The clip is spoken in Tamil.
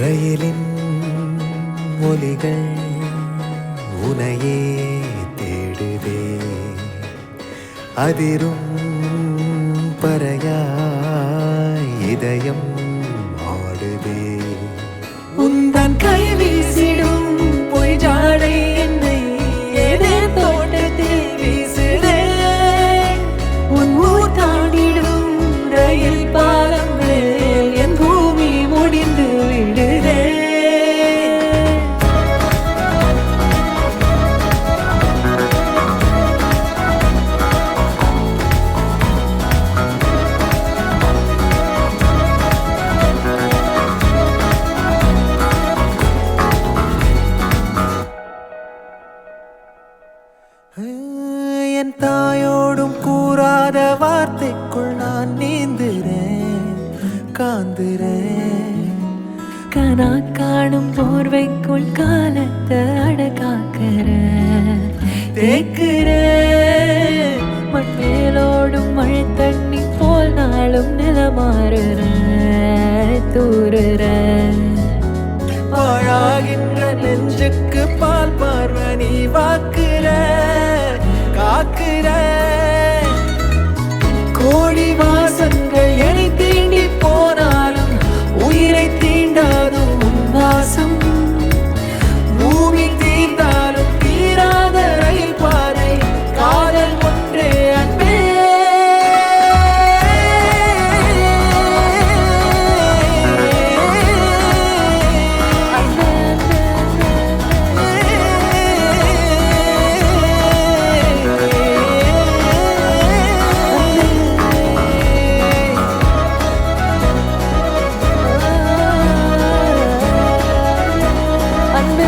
ரயிலின் ஒலிகள் உனையே தேடுதே, அதிரும் பறையாய் இதயம் ஆடுதே. உந்தன் கை வீசிடும் பொய் ஜாடை என்னை ஏதே தோட்டத்தில் வீசுதே. உன் ஊர் தாண்டிடும் ரயில் பாலம் மேல் என் பூமி முடிந்து விடுதே. என் தாயோடும் கூறாத வார்த்தைக்குள் நான் நீந்துறேன், காந்துறேன். கனா காணும் போர்வைக்குள் காலத்தை அடக்காக்கிற தேக்குற. மண்மேலோடும் மழை தண்ணி போல் நாளும் நிலமாறுற தூறுற. பாழாகின்ற நெஞ்சுக்கு பால் பார்வை நீ வாக்குற, காக்குற. கோடி வாசங்கள் என்னை தீண்டி போனாலும் உயிரை தீண்டாதும் உன் வாசம். பூமி தீர்ந்தாலும் தீராத ரயில் பாதை காதல் ஒன்றே அன்பே. அன்பே